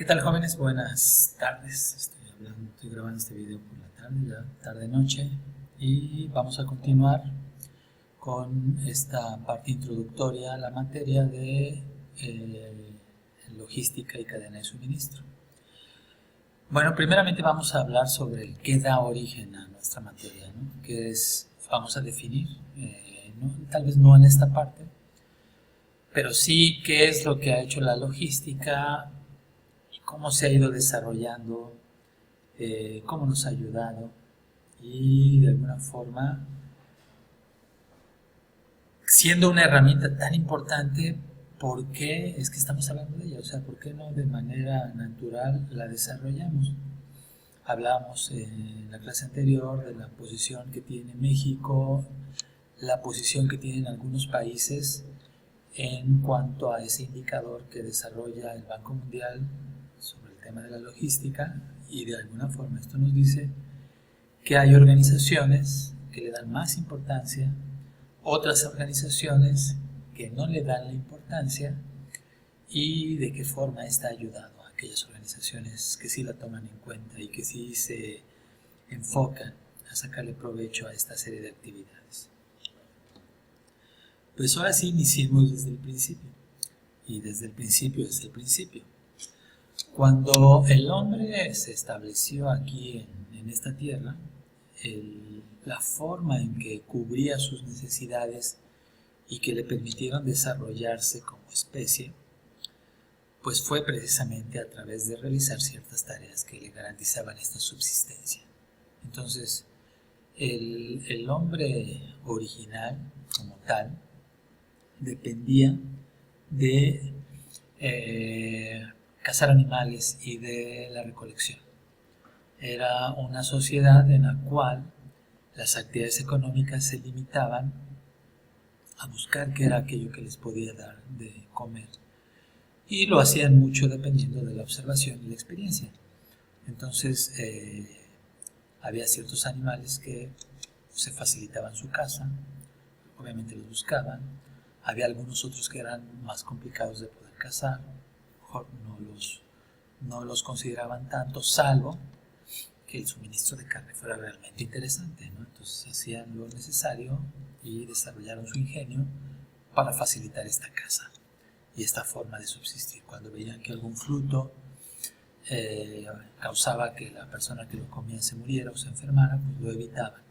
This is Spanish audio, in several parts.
¿Qué tal, jóvenes? Buenas tardes. Estoy grabando este video por la tarde, ya tarde-noche, y vamos a continuar con esta parte introductoria a la materia de logística y cadena de suministro. Bueno, primeramente vamos a hablar sobre el qué da origen a nuestra materia, ¿no? Que es, vamos a definir, tal vez no en esta parte, pero sí qué es lo que ha hecho la logística, cómo se ha ido desarrollando, cómo nos ha ayudado y de alguna forma siendo una herramienta tan importante, ¿por qué es que estamos hablando de ella? O sea, ¿por qué no de manera natural la desarrollamos? Hablábamos en la clase anterior de la posición que tiene México, la posición que tienen algunos países en cuanto a ese indicador que desarrolla el Banco Mundial sobre el tema de la logística, y de alguna forma esto nos dice que hay organizaciones que le dan más importancia, otras organizaciones que no le dan la importancia, y de qué forma está ayudando a aquellas organizaciones que sí la toman en cuenta y que sí se enfocan a sacarle provecho a esta serie de actividades. Pues ahora sí iniciemos desde el principio, y desde el principio es el principio. Cuando el hombre se estableció aquí en esta tierra, la forma en que cubría sus necesidades y que le permitieron desarrollarse como especie, pues fue precisamente a través de realizar ciertas tareas que le garantizaban esta subsistencia. Entonces, el hombre original como tal dependía de cazar animales y de la recolección. Era una sociedad en la cual las actividades económicas se limitaban a buscar qué era aquello que les podía dar de comer, y lo hacían mucho dependiendo de la observación y la experiencia. Entonces había ciertos animales que se facilitaban su caza, obviamente los buscaban. Había algunos otros que eran más complicados de poder cazar, mejor no los consideraban tanto, salvo que el suministro de carne fuera realmente interesante, ¿no? Entonces hacían lo necesario y desarrollaron su ingenio para facilitar esta caza y esta forma de subsistir. Cuando veían que algún fruto causaba que la persona que lo comía se muriera o se enfermara, pues lo evitaban.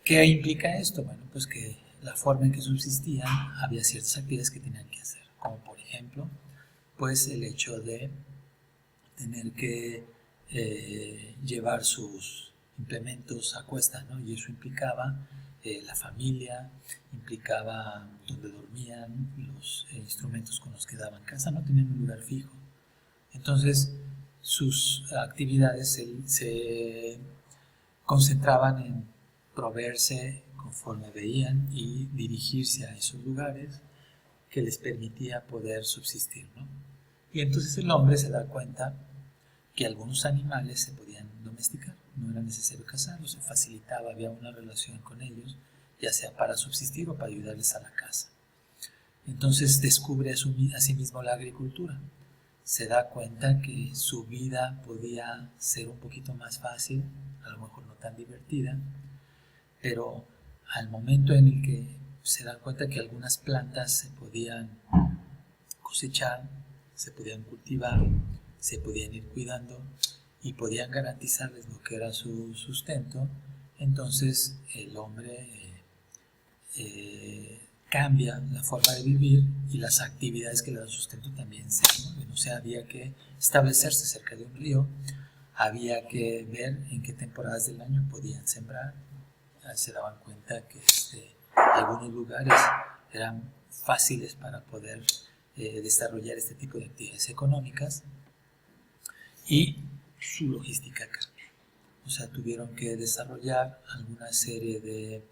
¿Qué implica esto? Bueno, pues que la forma en que subsistían, había ciertas actividades que tenían que hacer, como por ejemplo, pues el hecho de tener que llevar sus implementos a cuesta, ¿no? Y eso implicaba la familia, implicaba donde dormían, los instrumentos con los que daban caza, no tenían un lugar fijo. Entonces, sus actividades se concentraban en proveerse conforme veían y dirigirse a esos lugares que les permitía poder subsistir, ¿no? Y entonces el hombre se da cuenta que algunos animales se podían domesticar, no era necesario cazarlos, se facilitaba, había una relación con ellos, ya sea para subsistir o para ayudarles a la caza. Entonces descubre a sí mismo la agricultura, se da cuenta que su vida podía ser un poquito más fácil, a lo mejor no tan divertida, pero al momento en el que se da cuenta que algunas plantas se podían cosechar, se podían cultivar, se podían ir cuidando y podían garantizarles lo que era su sustento, entonces el hombre cambia la forma de vivir y las actividades que le dan sustento también se mueven. O sea, había que establecerse cerca de un río, había que ver en qué temporadas del año podían sembrar. Se daban cuenta que algunos lugares eran fáciles para poder desarrollar este tipo de actividades económicas, y su logística cambió. O sea, tuvieron que desarrollar alguna serie de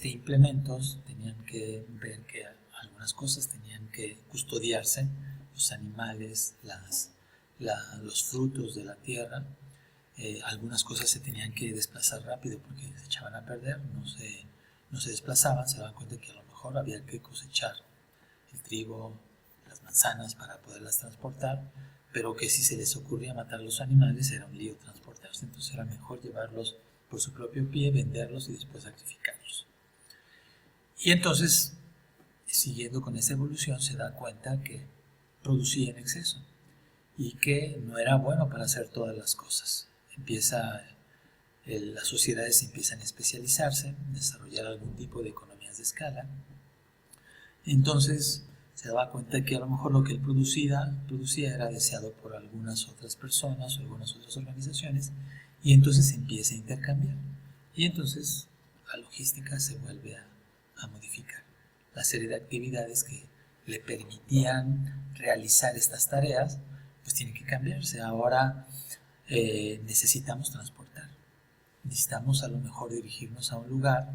implementos, tenían que ver que algunas cosas tenían que custodiarse, los animales, los frutos de la tierra. Algunas cosas se tenían que desplazar rápido porque se echaban a perder, no se desplazaban, se daban cuenta que a lo mejor había que cosechar el trigo, las manzanas para poderlas transportar, pero que si se les ocurría matar los animales era un lío transportarse, entonces era mejor llevarlos por su propio pie, venderlos y después sacrificarlos. Y entonces, siguiendo con esa evolución, se da cuenta que producía en exceso y que no era bueno para hacer todas las cosas. Las sociedades empiezan a especializarse, desarrollar algún tipo de economías de escala. Entonces se daba cuenta que a lo mejor lo que él producía era deseado por algunas otras personas o algunas otras organizaciones, y entonces se empieza a intercambiar. Y entonces la logística se vuelve a modificar. La serie de actividades que le permitían realizar estas tareas, pues tiene que cambiarse. Ahora necesitamos transportar. Necesitamos a lo mejor dirigirnos a un lugar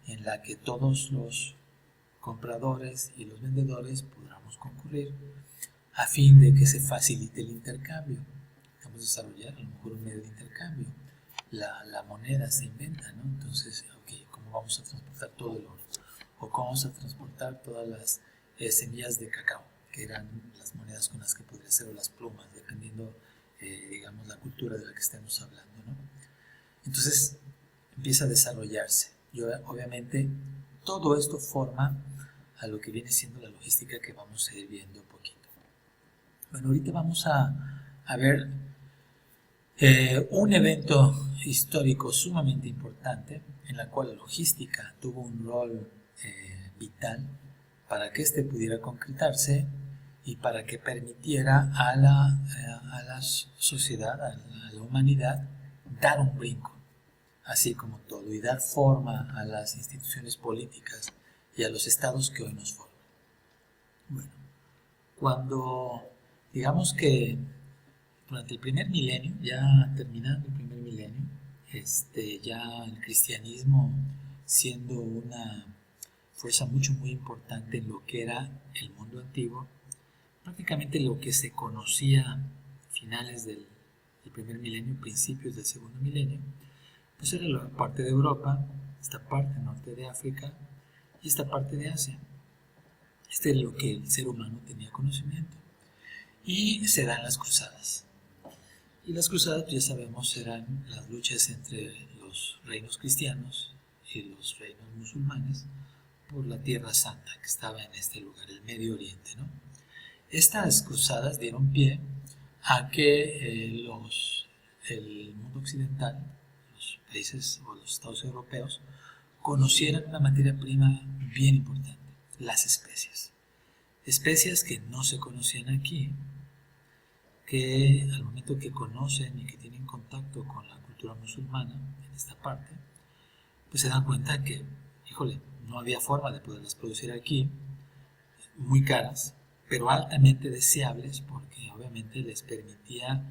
en la que todos los compradores y los vendedores podamos concurrir a fin de que se facilite el intercambio. Vamos a desarrollar a lo mejor un medio de intercambio. La moneda se inventa, ¿no? Entonces, ¿cómo vamos a transportar todo el oro? O cómo vamos a transportar todas las semillas de cacao, que eran las monedas con las que podría ser, o las plumas, dependiendo, digamos, la cultura de la que estemos hablando, ¿no? Entonces, empieza a desarrollarse. Y obviamente, todo esto forma a lo que viene siendo la logística que vamos a ir viendo un poquito. Bueno, ahorita vamos a ver un evento histórico sumamente importante en la cual la logística tuvo un rol vital para que éste pudiera concretarse y para que permitiera a la sociedad, a la humanidad, dar un brinco, así como todo, y dar forma a las instituciones políticas y a los estados que hoy nos forman. Bueno, cuando digamos que durante el primer milenio, ya terminando el primer milenio, ya el cristianismo siendo una fuerza muy importante en lo que era el mundo antiguo, prácticamente lo que se conocía a finales del primer milenio, principios del segundo milenio, pues era la parte de Europa, esta parte norte de África y esta parte de Asia. Este es lo que el ser humano tenía conocimiento. Y se dan las cruzadas. Y las cruzadas, pues ya sabemos, eran las luchas entre los reinos cristianos y los reinos musulmanes por la Tierra Santa que estaba en este lugar, el Medio Oriente, ¿no? Estas cruzadas dieron pie a que el mundo occidental, los países o los estados europeos, conocieran una materia prima bien importante, las especias. Especias que no se conocían aquí, que al momento que conocen y que tienen contacto con la cultura musulmana en esta parte, pues se dan cuenta que, híjole, no había forma de poderlas producir aquí, muy caras, pero altamente deseables porque obviamente les permitía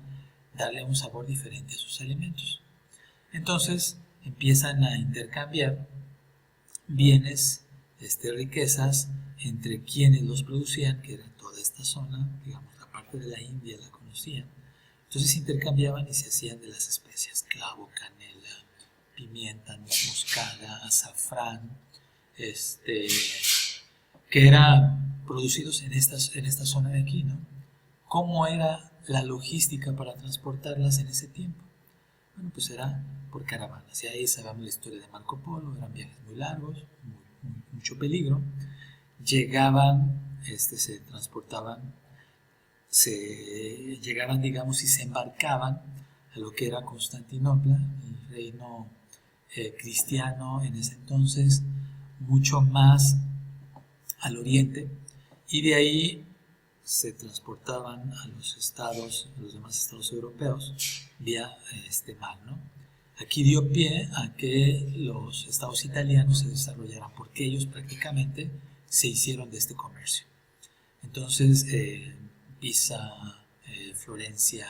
darle un sabor diferente a sus alimentos. Entonces empiezan a intercambiar bienes, riquezas, entre quienes los producían, que era toda esta zona, digamos, la parte de la India la conocían. Entonces intercambiaban y se hacían de las especias, clavo, canela, pimienta, nuez moscada, azafrán, que eran producidos en esta zona de aquí, ¿no? ¿Cómo era la logística para transportarlas en ese tiempo? Bueno, pues era por caravanas. Y ahí sabemos la historia de Marco Polo, eran viajes muy largos, mucho peligro. Llegaban, se transportaban, llegaban, digamos, y se embarcaban a lo que era Constantinopla, el reino cristiano en ese entonces, mucho más al oriente, y de ahí se transportaban a los demás estados europeos vía mar, ¿no? Aquí dio pie a que los estados italianos se desarrollaran porque ellos prácticamente se hicieron de este comercio. Entonces, Pisa, Florencia,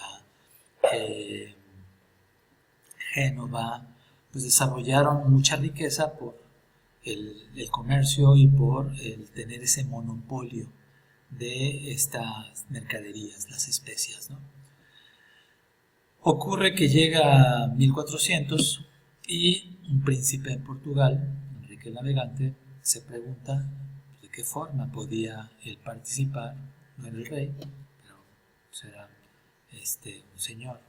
Génova, pues desarrollaron mucha riqueza por el comercio y por el tener ese monopolio de estas mercaderías, las especias, ¿no? Ocurre que llega a 1400 y un príncipe en Portugal, Enrique el Navegante, se pregunta de qué forma podía él participar, no era el rey, pero era un señor,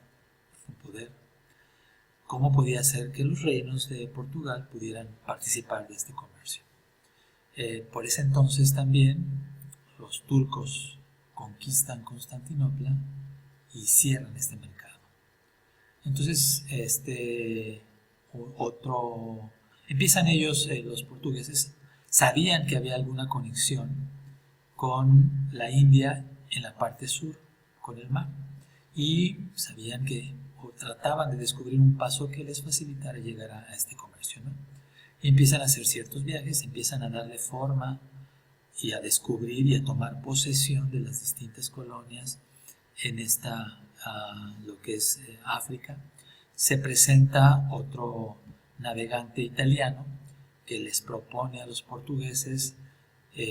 un poder, cómo podía ser que los reinos de Portugal pudieran participar de este comercio. Por ese entonces también los turcos conquistan Constantinopla y cierran este mercado. Entonces, empiezan ellos, los portugueses, sabían que había alguna conexión con la India en la parte sur, con el mar, y sabían que, o trataban de descubrir un paso que les facilitara llegar a este comercio, ¿no? Y empiezan a hacer ciertos viajes, empiezan a darle forma y a descubrir y a tomar posesión de las distintas colonias en lo que es África. Se presenta otro navegante italiano que les propone a los portugueses,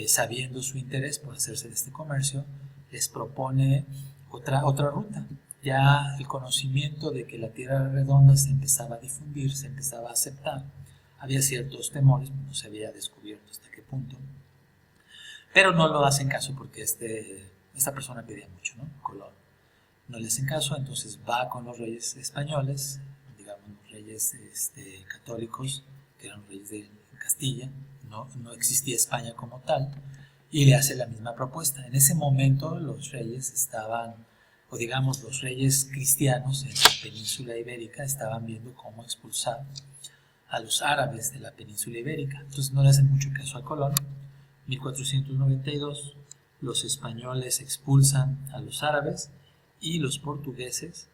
sabiendo su interés por hacerse de este comercio, les propone otra ruta. Ya el conocimiento de que la Tierra redonda se empezaba a difundir, se empezaba a aceptar. Había ciertos temores, no se había descubierto hasta qué punto, pero no lo hacen caso porque esta persona pedía mucho, ¿no? Colón. No le hacen caso, entonces va con los reyes españoles, digamos los reyes católicos, que eran los reyes de Castilla, no existía España como tal, y le hace la misma propuesta. En ese momento los reyes estaban, o digamos los reyes cristianos en la península ibérica estaban viendo cómo expulsar a los árabes de la península ibérica. Entonces no le hacen mucho caso a Colón. 1492 los españoles expulsan a los árabes y los portugueses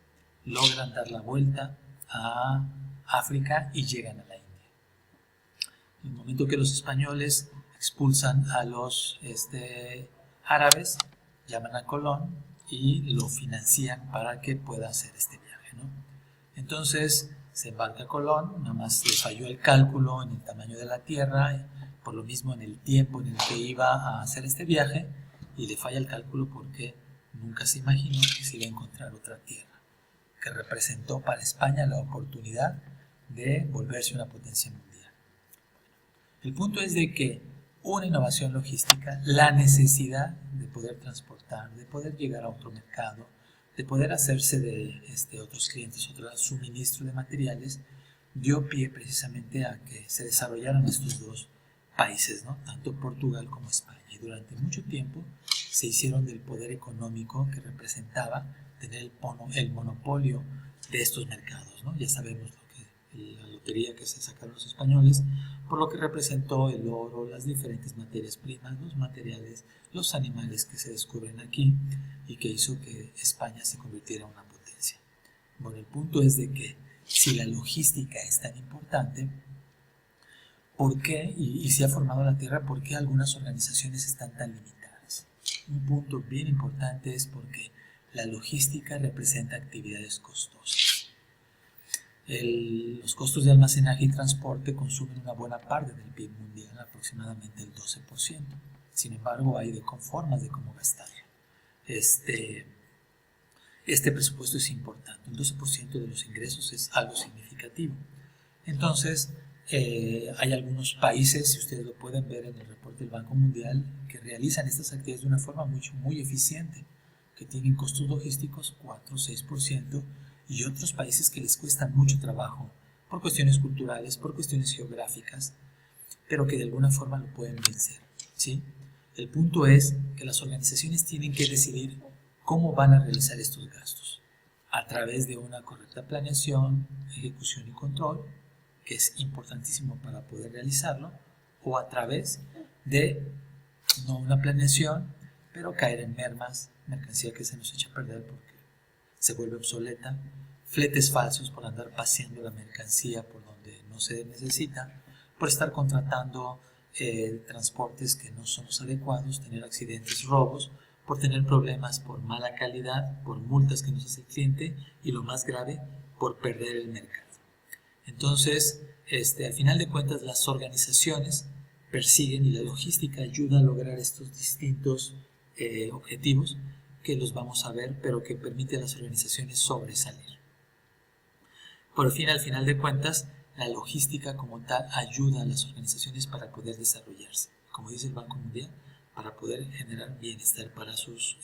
logran dar la vuelta a África y llegan a la India. En el momento que los españoles expulsan a los árabes, llaman a Colón y lo financian para que pueda hacer este viaje, ¿no? Entonces se embarca Colón, nada más le falló el cálculo en el tamaño de la tierra, por lo mismo en el tiempo en el que iba a hacer este viaje, y le falla el cálculo porque nunca se imaginó que se iba a encontrar otra tierra, que representó para España la oportunidad de volverse una potencia mundial. El punto es de que una innovación logística, la necesidad de poder transportar, de poder llegar a otro mercado, de poder hacerse de otros clientes, otro suministro de materiales, dio pie precisamente a que se desarrollaran estos dos países, ¿no? Tanto Portugal como España. Y durante mucho tiempo se hicieron del poder económico que representaba tener el monopolio de estos mercados, ¿no? Ya sabemos la lotería que se sacaron los españoles, por lo que representó el oro, las diferentes materias primas, los materiales, los animales que se descubren aquí y que hizo que España se convirtiera en una potencia. Bueno, el punto es de que si la logística es tan importante, ¿por qué, y si ha formado la Tierra, por qué algunas organizaciones están tan limitadas? Un punto bien importante es porque la logística representa actividades costosas. Los costos de almacenaje y transporte consumen una buena parte del PIB mundial, aproximadamente el 12%. Sin embargo, hay formas de cómo gastarlo. Este presupuesto es importante, un 12% de los ingresos es algo significativo. Entonces, hay algunos países, si ustedes lo pueden ver en el reporte del Banco Mundial, que realizan estas actividades de una forma muy eficiente, que tienen costos logísticos 4 o 6%, y otros países que les cuesta mucho trabajo, por cuestiones culturales, por cuestiones geográficas, pero que de alguna forma lo pueden vencer, ¿sí? El punto es que las organizaciones tienen que decidir cómo van a realizar estos gastos, a través de una correcta planeación, ejecución y control, que es importantísimo para poder realizarlo, o a través de no una planeación, pero caer en mermas, mercancía que se nos echa a perder porque se vuelve obsoleta, fletes falsos por andar paseando la mercancía por donde no se necesita, por estar contratando transportes que no son los adecuados, tener accidentes, robos, por tener problemas por mala calidad, por multas que nos hace el cliente y lo más grave, por perder el mercado. Entonces, al final de cuentas, las organizaciones persiguen y la logística ayuda a lograr estos distintos objetivos que los vamos a ver, pero que permite a las organizaciones sobresalir. Por fin, al final de cuentas, la logística como tal ayuda a las organizaciones para poder desarrollarse, como dice el Banco Mundial, para poder generar bienestar para sus